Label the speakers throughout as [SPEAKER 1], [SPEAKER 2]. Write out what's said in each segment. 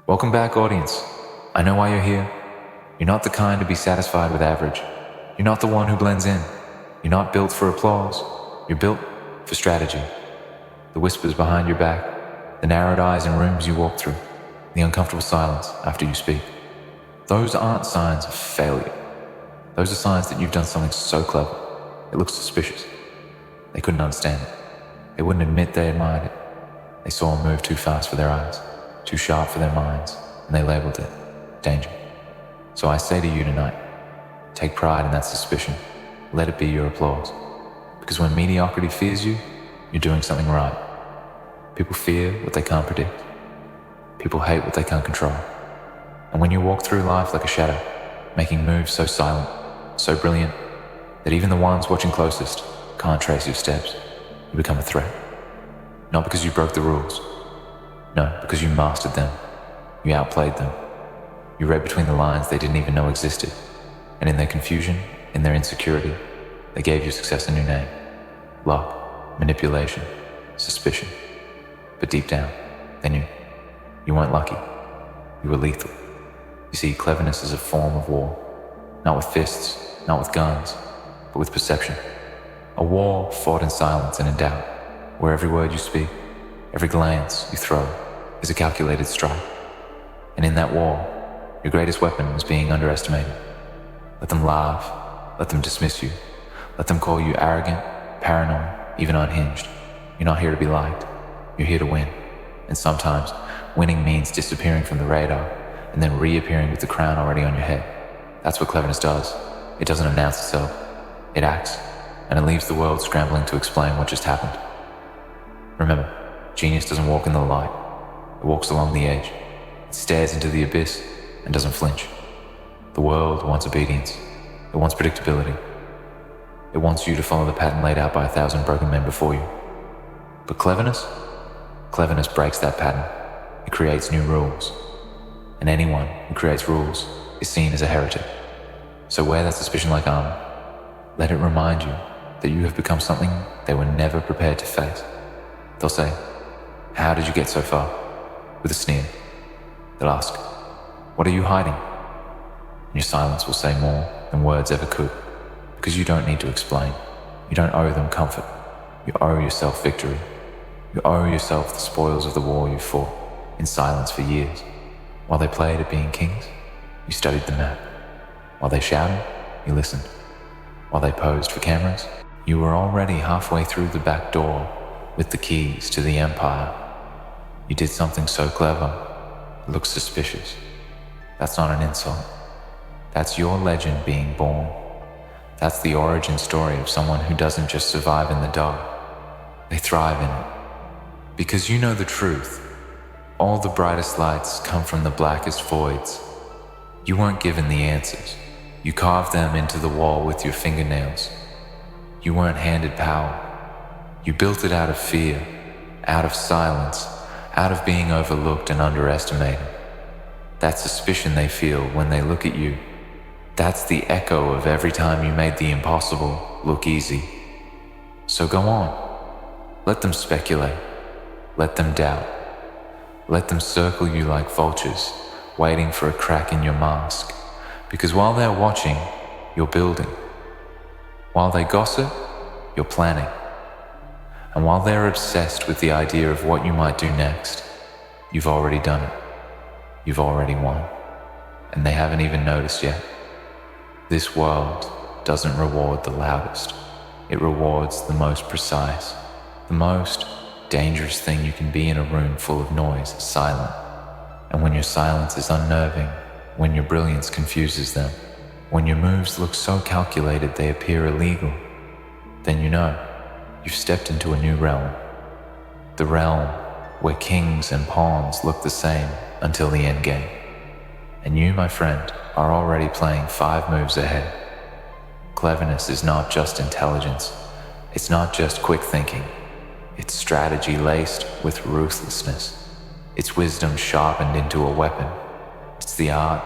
[SPEAKER 1] Welcome back, audience. I know why you're here. You're not the kind to be satisfied with average. You're not the one who blends in. You're not built for applause. You're built for strategy. The whispers behind your back, the narrowed eyes in rooms you walk through, the uncomfortable silence after you speak. Those aren't signs of failure. Those are signs that you've done something so clever, it looks suspicious. They couldn't understand it. They wouldn't admit they admired it. They saw a move too fast for their eyes, too sharp for their minds, and they labeled it danger. So I say to you tonight, take pride in that suspicion. Let it be your applause. Because when mediocrity fears you, you're doing something right. People fear what they can't predict. People hate what they can't control. And when you walk through life like a shadow, making moves so silent, so brilliant, that even the ones watching closest can't trace your steps, you become a threat. Not because you broke the rules. No, because you mastered them. You outplayed them. You read between the lines they didn't even know existed. And in their confusion, in their insecurity, they gave your success a new name. Luck, manipulation, suspicion. But deep down, they knew. You weren't lucky. You were lethal. You see, cleverness is a form of war. Not with fists, not with guns, but with perception. A war fought in silence and in doubt, where every word you speak, every glance you throw, is a calculated strike. And in that war, your greatest weapon is being underestimated. Let them laugh, let them dismiss you, let them call you arrogant, paranoid, even unhinged. You're not here to be liked, you're here to win. And sometimes, winning means disappearing from the radar and then reappearing with the crown already on your head. That's what cleverness does. It doesn't announce itself, it acts, and it leaves the world scrambling to explain what just happened. Remember, genius doesn't walk in the light, it walks along the edge. It stares into the abyss and doesn't flinch. The world wants obedience. It wants predictability. It wants you to follow the pattern laid out by 1,000 broken men before you. But cleverness breaks that pattern. It creates new rules. And anyone who creates rules is seen as a heretic. So wear that suspicion like armor. Let it remind you that you have become something they were never prepared to face. They'll say, "How did you get so far?" With a sneer. They'll ask, "What are you hiding?" And your silence will say more than words ever could, because you don't need to explain. You don't owe them comfort. You owe yourself victory. You owe yourself the spoils of the war you fought in silence for years. While they played at being kings, you studied the map. While they shouted, you listened. While they posed for cameras, you were already halfway through the back door with the keys to the empire. You did something so clever, it looks suspicious. That's not an insult. That's your legend being born. That's the origin story of someone who doesn't just survive in the dark. They thrive in it. Because you know the truth. All the brightest lights come from the blackest voids. You weren't given the answers. You carved them into the wall with your fingernails. You weren't handed power. You built it out of fear, out of silence, out of being overlooked and underestimated. That suspicion they feel when they look at you, that's the echo of every time you made the impossible look easy. So go on. Let them speculate. Let them doubt. Let them circle you like vultures, waiting for a crack in your mask. Because while they're watching, you're building. While they gossip, you're planning. And while they're obsessed with the idea of what you might do next, you've already done it. You've already won. And they haven't even noticed yet. This world doesn't reward the loudest. It rewards the most precise. The most dangerous thing you can be in a room full of noise is silent. And when your silence is unnerving, when your brilliance confuses them, when your moves look so calculated they appear illegal, then you know you've stepped into a new realm. The realm where kings and pawns look the same until the end game. And you, my friend, are already playing 5 moves ahead. Cleverness is not just intelligence. It's not just quick thinking. It's strategy laced with ruthlessness. It's wisdom sharpened into a weapon. It's the art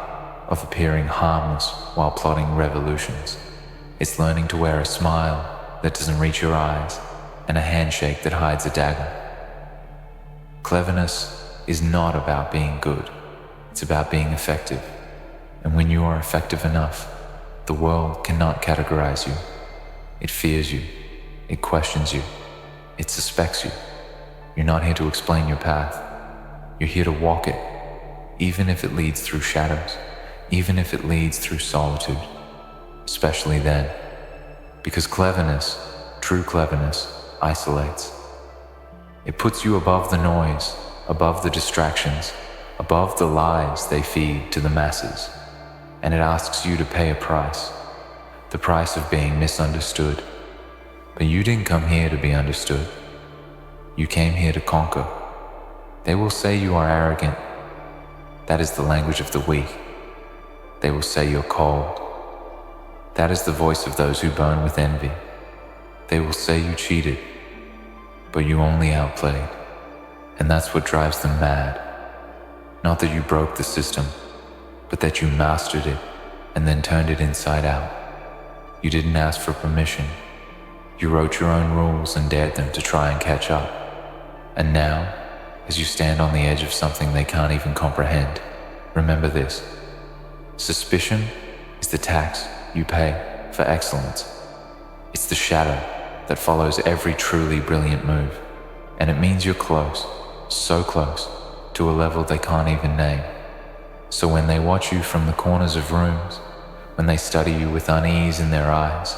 [SPEAKER 1] of appearing harmless while plotting revolutions. It's learning to wear a smile that doesn't reach your eyes and a handshake that hides a dagger. Cleverness is not about being good. It's about being effective. And when you are effective enough, the world cannot categorize you. It fears you. It questions you. It suspects you. You're not here to explain your path. You're here to walk it, even if it leads through shadows, even if it leads through solitude. Especially then, because cleverness, true cleverness, isolates. It puts you above the noise, above the distractions, above the lies they feed to the masses, and it asks you to pay a price, the price of being misunderstood. But you didn't come here to be understood. You came here to conquer. They will say you are arrogant. That is the language of the weak. They will say you're cold. That is the voice of those who burn with envy. They will say you cheated, but you only outplayed. And that's what drives them mad. Not that you broke the system, but that you mastered it and then turned it inside out. You didn't ask for permission. You wrote your own rules and dared them to try and catch up. And now, as you stand on the edge of something they can't even comprehend, remember this. Suspicion is the tax you pay for excellence. It's the shadow that follows every truly brilliant move, and it means you're close, so close, to a level they can't even name. So when they watch you from the corners of rooms, when they study you with unease in their eyes,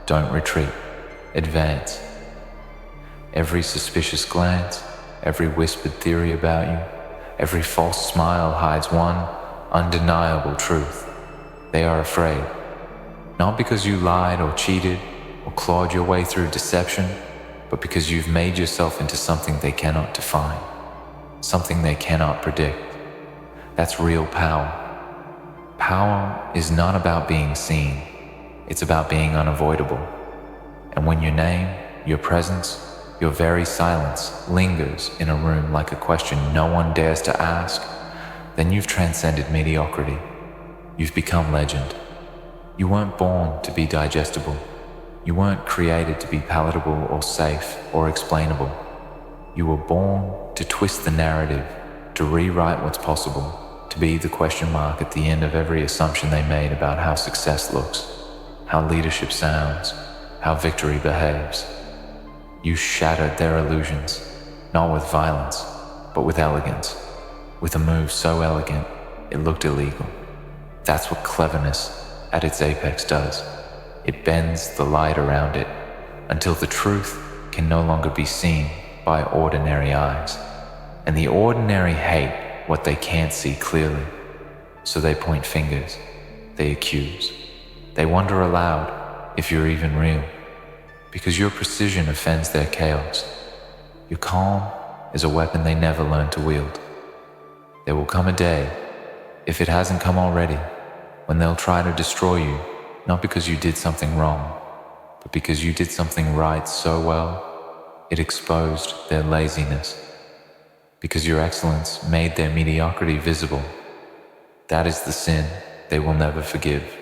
[SPEAKER 1] don't retreat, advance. Every suspicious glance, every whispered theory about you, every false smile hides one undeniable truth. They are afraid, not because you lied or cheated or clawed your way through deception, but because you've made yourself into something they cannot define, something they cannot predict. That's real power. Power is not about being seen, it's about being unavoidable. And when your name, your presence, your very silence lingers in a room like a question no one dares to ask, then you've transcended mediocrity. You've become legend. You weren't born to be digestible. You weren't created to be palatable or safe or explainable. You were born to twist the narrative, to rewrite what's possible, to be the question mark at the end of every assumption they made about how success looks, how leadership sounds, how victory behaves. You shattered their illusions, not with violence, but with elegance, with a move so elegant it looked illegal. That's what cleverness at its apex does. It bends the light around it until the truth can no longer be seen by ordinary eyes. And the ordinary hate what they can't see clearly. So they point fingers, they accuse, they wonder aloud if you're even real, because your precision offends their chaos. Your calm is a weapon they never learned to wield. There will come a day, if it hasn't come already, when they'll try to destroy you, not because you did something wrong, but because you did something right so well, it exposed their laziness. Because your excellence made their mediocrity visible. That is the sin they will never forgive.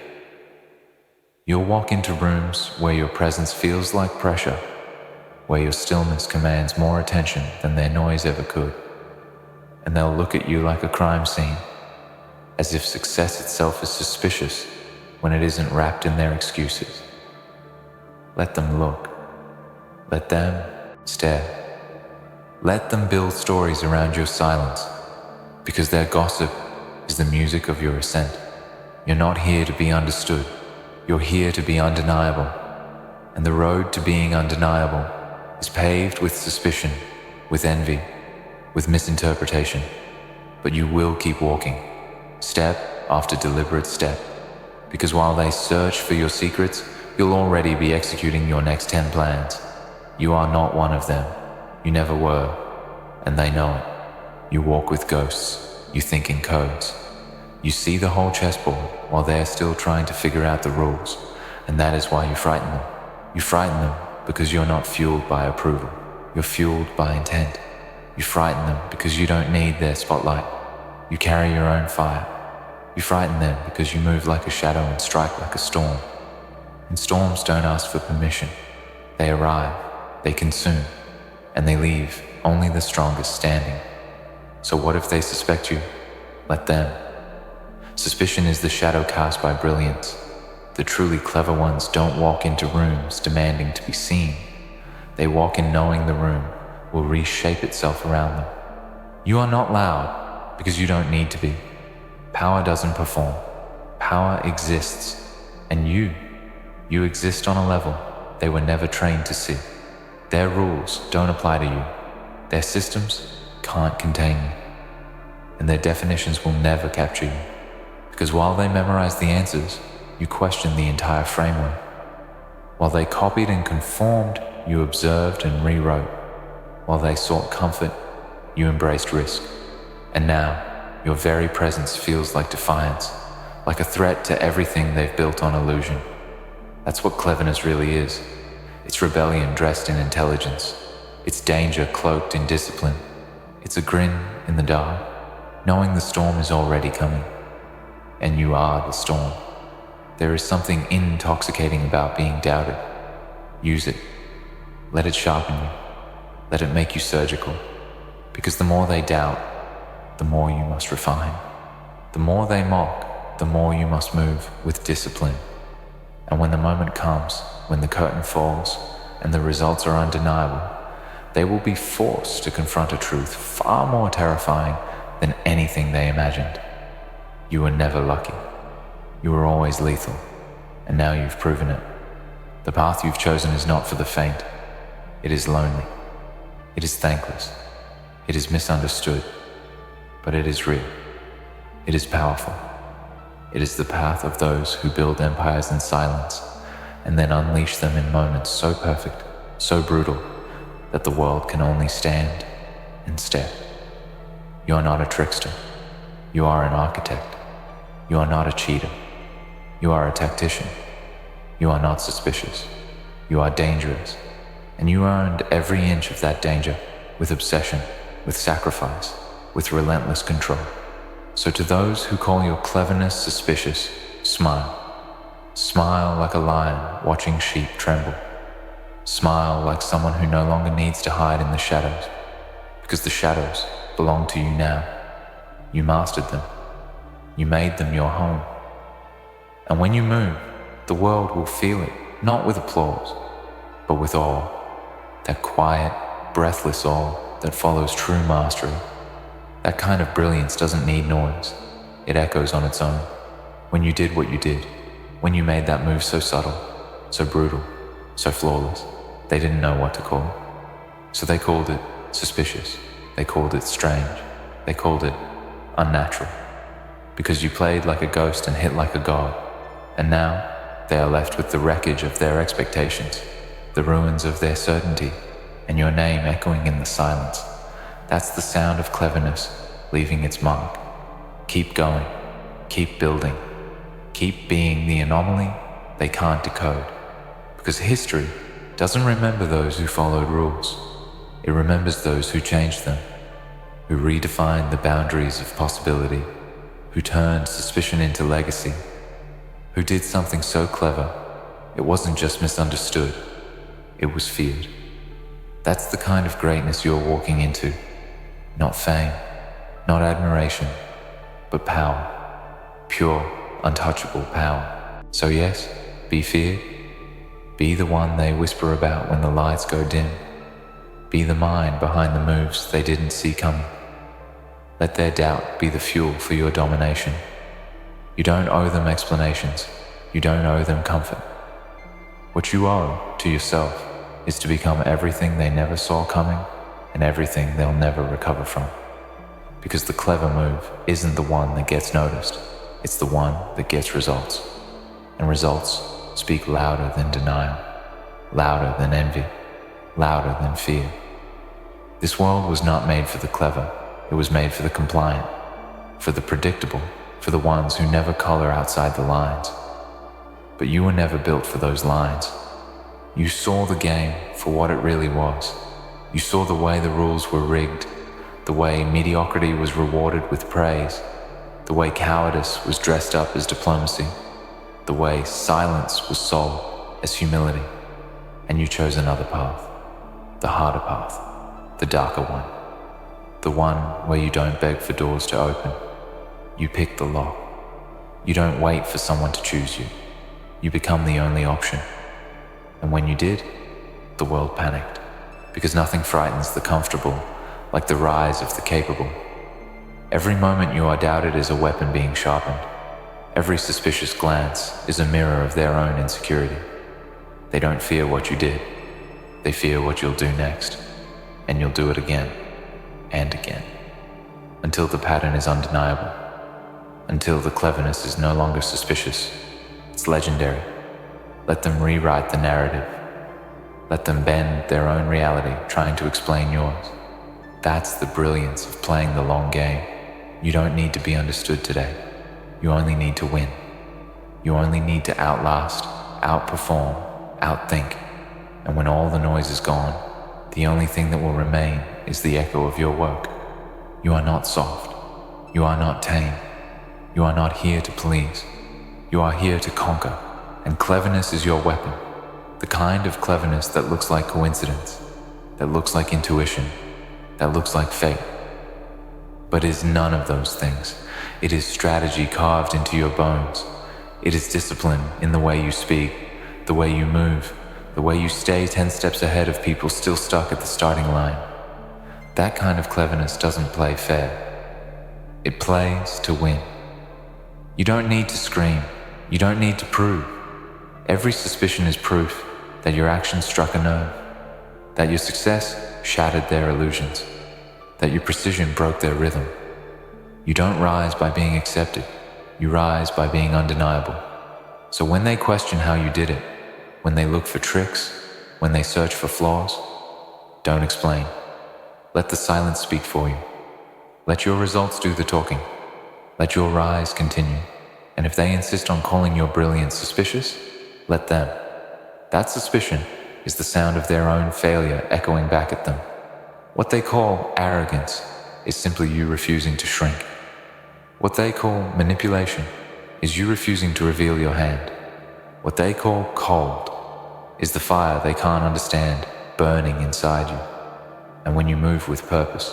[SPEAKER 1] You'll walk into rooms where your presence feels like pressure, where your stillness commands more attention than their noise ever could. And they'll look at you like a crime scene, as if success itself is suspicious when it isn't wrapped in their excuses. Let them look. Let them stare. Let them build stories around your silence, because their gossip is the music of your ascent. You're not here to be understood. You're here to be undeniable. And the road to being undeniable is paved with suspicion, with envy, with misinterpretation. But you will keep walking, step after deliberate step, because while they search for your secrets, you'll already be executing your next 10 plans. You are not one of them. You never were, and they know it. You walk with ghosts, you think in codes. You see the whole chessboard while they're still trying to figure out the rules, and that is why you frighten them. You frighten them because you're not fueled by approval. You're fueled by intent. You frighten them because you don't need their spotlight. You carry your own fire. You frighten them because you move like a shadow and strike like a storm. And storms don't ask for permission. They arrive, they consume, and they leave only the strongest standing. So what if they suspect you? Let them. Suspicion is the shadow cast by brilliance. The truly clever ones don't walk into rooms demanding to be seen. They walk in knowing the room will reshape itself around them. You are not loud because you don't need to be. Power doesn't perform. Power exists. And you exist on a level they were never trained to see. Their rules don't apply to you. Their systems can't contain you. And their definitions will never capture you. Because while they memorize the answers, you question the entire framework. While they copied and conformed, you observed and rewrote. While they sought comfort, you embraced risk. And now, your very presence feels like defiance, like a threat to everything they've built on illusion. That's what cleverness really is. It's rebellion dressed in intelligence. It's danger cloaked in discipline. It's a grin in the dark, knowing the storm is already coming. And you are the storm. There is something intoxicating about being doubted. Use it. Let it sharpen you. Let it make you surgical. Because the more they doubt, the more you must refine. The more they mock, the more you must move with discipline. And when the moment comes, when the curtain falls, and the results are undeniable, they will be forced to confront a truth far more terrifying than anything they imagined. You were never lucky. You were always lethal, and now you've proven it. The path you've chosen is not for the faint. It is lonely. It is thankless. It is misunderstood. But it is real. It is powerful. It is the path of those who build empires in silence and then unleash them in moments so perfect, so brutal, that the world can only stand and stare. You are not a trickster. You are an architect. You are not a cheater. You are a tactician. You are not suspicious. You are dangerous. And you earned every inch of that danger with obsession, with sacrifice, with relentless control. So to those who call your cleverness suspicious, smile. Smile like a lion watching sheep tremble. Smile like someone who no longer needs to hide in the shadows, because the shadows belong to you now. You mastered them. You made them your home. And when you move, the world will feel it, not with applause, but with awe. That quiet, breathless awe that follows true mastery. That kind of brilliance doesn't need noise. It echoes on its own. When you did what you did, when you made that move so subtle, so brutal, so flawless, they didn't know what to call it. So they called it suspicious. They called it strange. They called it unnatural. Because you played like a ghost and hit like a god. And now, they are left with the wreckage of their expectations, the ruins of their certainty, and your name echoing in the silence. That's the sound of cleverness leaving its mark. Keep going. Keep building. Keep being the anomaly they can't decode. Because history doesn't remember those who followed rules. It remembers those who changed them, who redefined the boundaries of possibility, who turned suspicion into legacy, who did something so clever, it wasn't just misunderstood, it was feared. That's the kind of greatness you're walking into. Not fame, not admiration, but power. Pure, untouchable power. So yes, be feared. Be the one they whisper about when the lights go dim. Be the mind behind the moves they didn't see coming. Let their doubt be the fuel for your domination. You don't owe them explanations. You don't owe them comfort. What you owe to yourself is to become everything they never saw coming and everything they'll never recover from. Because the clever move isn't the one that gets noticed. It's the one that gets results. And results speak louder than denial, louder than envy, louder than fear. This world was not made for the clever. It was made for the compliant, for the predictable, for the ones who never color outside the lines. But you were never built for those lines. You saw the game for what it really was. You saw the way the rules were rigged, the way mediocrity was rewarded with praise, the way cowardice was dressed up as diplomacy, the way silence was sold as humility. And you chose another path, the harder path, the darker one, the one where you don't beg for doors to open, You pick the lock. You don't wait for someone to choose you. You become the only option. And when you did, the world panicked, because nothing frightens the comfortable like the rise of the capable. Every moment you are doubted is a weapon being sharpened. Every suspicious glance is a mirror of their own insecurity. They don't fear what you did. They fear what you'll do next. And you'll do it again and again, until the pattern is undeniable, until the cleverness is no longer suspicious. It's legendary. Let them rewrite the narrative. Let them bend their own reality, trying to explain yours. That's the brilliance of playing the long game. You don't need to be understood today. You only need to win. You only need to outlast, outperform, outthink. And when all the noise is gone, the only thing that will remain is the echo of your work. You are not soft. You are not tame. You are not here to please. You are here to conquer. And cleverness is your weapon. The kind of cleverness that looks like coincidence, that looks like intuition, that looks like fate. But is none of those things. It is strategy carved into your bones. It is discipline in the way you speak, the way you move, the way you stay 10 steps ahead of people still stuck at the starting line. That kind of cleverness doesn't play fair. It plays to win. You don't need to scream. You don't need to prove. Every suspicion is proof that your action struck a nerve, that your success shattered their illusions, that your precision broke their rhythm. You don't rise by being accepted. You rise by being undeniable. So when they question how you did it, when they look for tricks, when they search for flaws, don't explain. Let the silence speak for you. Let your results do the talking. Let your rise continue. And if they insist on calling your brilliance suspicious, let them. That suspicion is the sound of their own failure echoing back at them. What they call arrogance is simply you refusing to shrink. What they call manipulation is you refusing to reveal your hand. What they call cold is the fire they can't understand burning inside you. And when you move with purpose,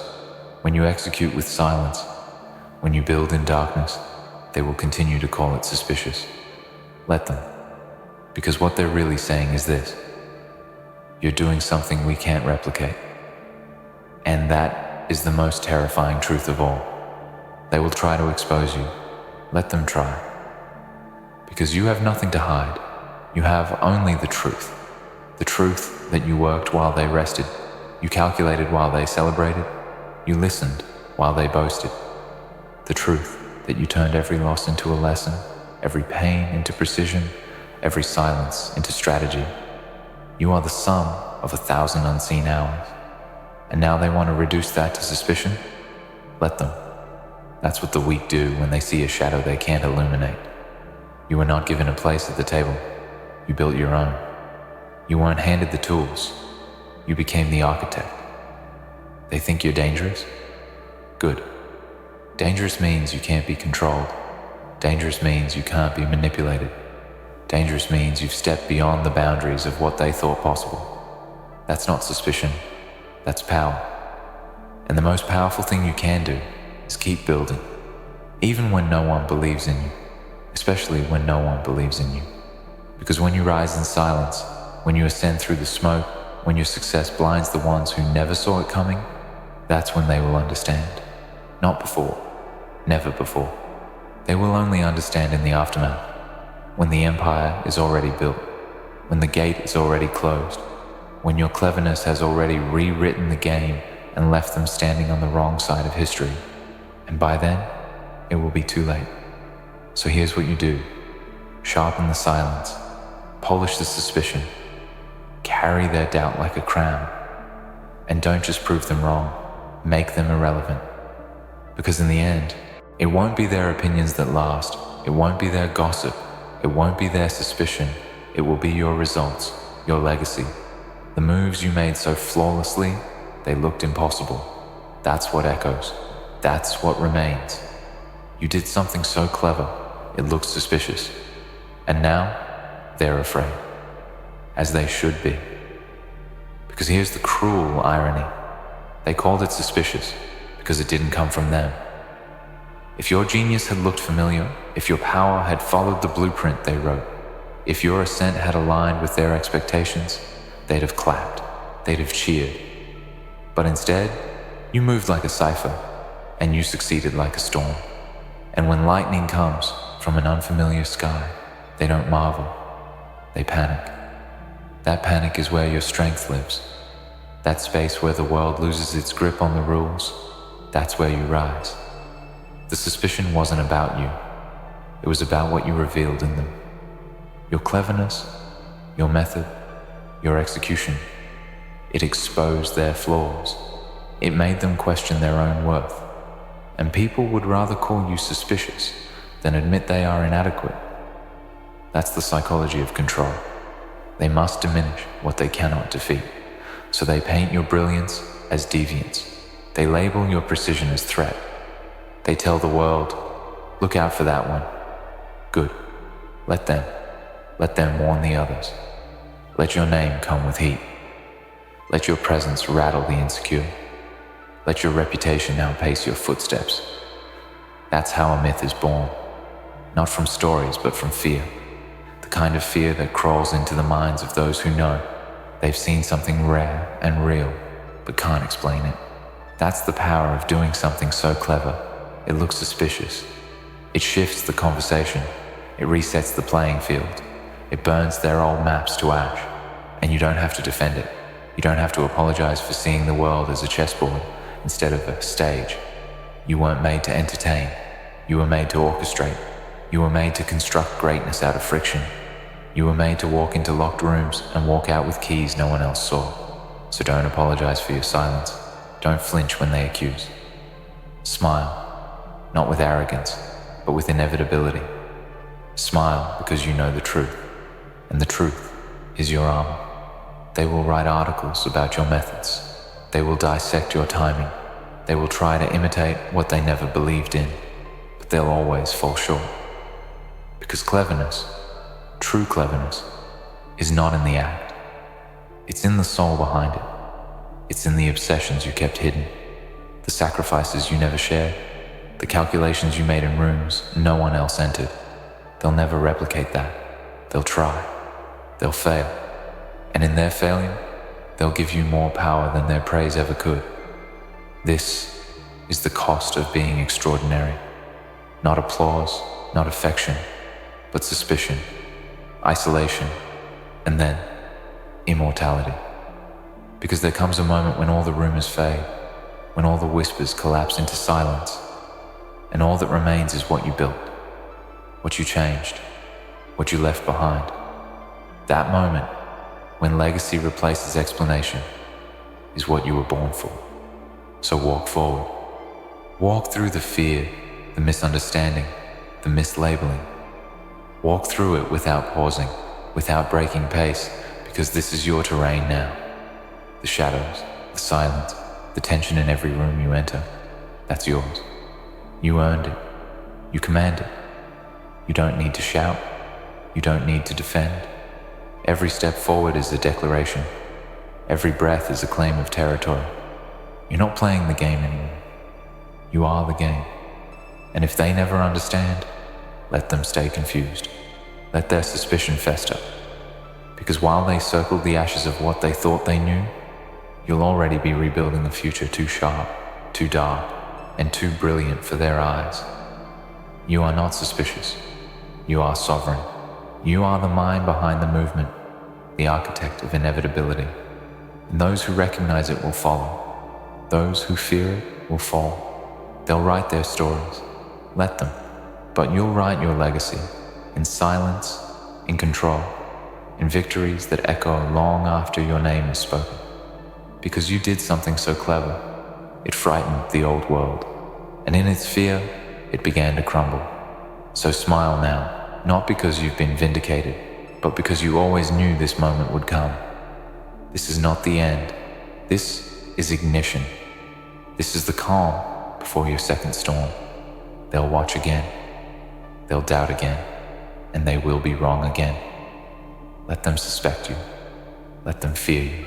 [SPEAKER 1] when you execute with silence, when you build in darkness, they will continue to call it suspicious. Let them. Because what they're really saying is this: you're doing something we can't replicate. And that is the most terrifying truth of all. They will try to expose you. Let them try. Because you have nothing to hide. You have only the truth. The truth that you worked while they rested. You calculated while they celebrated. You listened while they boasted. The truth that you turned every loss into a lesson, every pain into precision, every silence into strategy. You are the sum of 1,000 unseen hours. And now they want to reduce that to suspicion? Let them. That's what the weak do when they see a shadow they can't illuminate. You were not given a place at the table. You built your own. You weren't handed the tools. You became the architect. They think you're dangerous? Good. Dangerous means you can't be controlled. Dangerous means you can't be manipulated. Dangerous means you've stepped beyond the boundaries of what they thought possible. That's not suspicion. That's power. And the most powerful thing you can do is keep building, even when no one believes in you, especially when no one believes in you. Because when you rise in silence, when you ascend through the smoke, when your success blinds the ones who never saw it coming, that's when they will understand. Not before. Never before. They will only understand in the aftermath, when the empire is already built, when the gate is already closed, when your cleverness has already rewritten the game and left them standing on the wrong side of history. And by then, it will be too late. So here's what you do. Sharpen the silence. Polish the suspicion. Carry their doubt like a crown. And don't just prove them wrong. Make them irrelevant. Because in the end, it won't be their opinions that last. It won't be their gossip. It won't be their suspicion. It will be your results, your legacy. The moves you made so flawlessly, they looked impossible. That's what echoes. That's what remains. You did something so clever, it looks suspicious. And now, they're afraid. As they should be. Because here's the cruel irony. They called it suspicious because it didn't come from them. If your genius had looked familiar, if your power had followed the blueprint they wrote, if your ascent had aligned with their expectations, they'd have clapped, they'd have cheered. But instead, you moved like a cipher, and you succeeded like a storm. And when lightning comes from an unfamiliar sky, they don't marvel, they panic. That panic is where your strength lives. That space where the world loses its grip on the rules, that's where you rise. The suspicion wasn't about you. It was about what you revealed in them. Your cleverness, your method, your execution. It exposed their flaws. It made them question their own worth. And people would rather call you suspicious than admit they are inadequate. That's the psychology of control. They must diminish what they cannot defeat. So they paint your brilliance as deviance. They label your precision as threat. They tell the world, look out for that one. Good. Let them warn the others. Let your name come with heat. Let your presence rattle the insecure. Let your reputation outpace your footsteps. That's how a myth is born. Not from stories, but from fear. The kind of fear that crawls into the minds of those who know they've seen something rare and real, but can't explain it. That's the power of doing something so clever, it looks suspicious. It shifts the conversation. It resets the playing field. It burns their old maps to ash. And you don't have to defend it. You don't have to apologize for seeing the world as a chessboard instead of a stage. You weren't made to entertain. You were made to orchestrate. You were made to construct greatness out of friction. You were made to walk into locked rooms and walk out with keys no one else saw. So don't apologize for your silence. Don't flinch when they accuse. Smile, not with arrogance, but with inevitability. Smile because you know the truth, and the truth is your armor. They will write articles about your methods. They will dissect your timing. They will try to imitate what they never believed in, but they'll always fall short. Because cleverness, true cleverness, is not in the act. It's in the soul behind it. It's in the obsessions you kept hidden, the sacrifices you never shared, the calculations you made in rooms no one else entered. They'll never replicate that. They'll try. They'll fail. And in their failure, they'll give you more power than their praise ever could. This is the cost of being extraordinary. Not applause, not affection, but suspicion, isolation, and then immortality. Because there comes a moment when all the rumors fade, when all the whispers collapse into silence, and all that remains is what you built, what you changed, what you left behind. That moment, when legacy replaces explanation, is what you were born for. So walk forward. Walk through the fear, the misunderstanding, the mislabeling. Walk through it without pausing, without breaking pace, because this is your terrain now. The shadows, the silence, the tension in every room you enter, that's yours. You earned it. You command it. You don't need to shout. You don't need to defend. Every step forward is a declaration. Every breath is a claim of territory. You're not playing the game anymore. You are the game. And if they never understand, let them stay confused. Let their suspicion fester. Because while they circled the ashes of what they thought they knew, you'll already be rebuilding a future too sharp, too dark, and too brilliant for their eyes. You are not suspicious. You are sovereign. You are the mind behind the movement, the architect of inevitability. And those who recognize it will follow. Those who fear it will fall. They'll write their stories. Let them. But you'll write your legacy in silence, in control, in victories that echo long after your name is spoken. Because you did something so clever, it frightened the old world. And in its fear, it began to crumble. So smile now, not because you've been vindicated, but because you always knew this moment would come. This is not the end. This is ignition. This is the calm before your second storm. They'll watch again. They'll doubt again. And they will be wrong again. Let them suspect you. Let them fear you.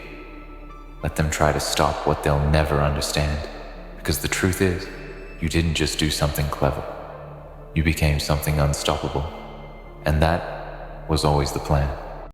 [SPEAKER 1] Let them try to stop what they'll never understand. Because the truth is, you didn't just do something clever. You became something unstoppable. And that was always the plan.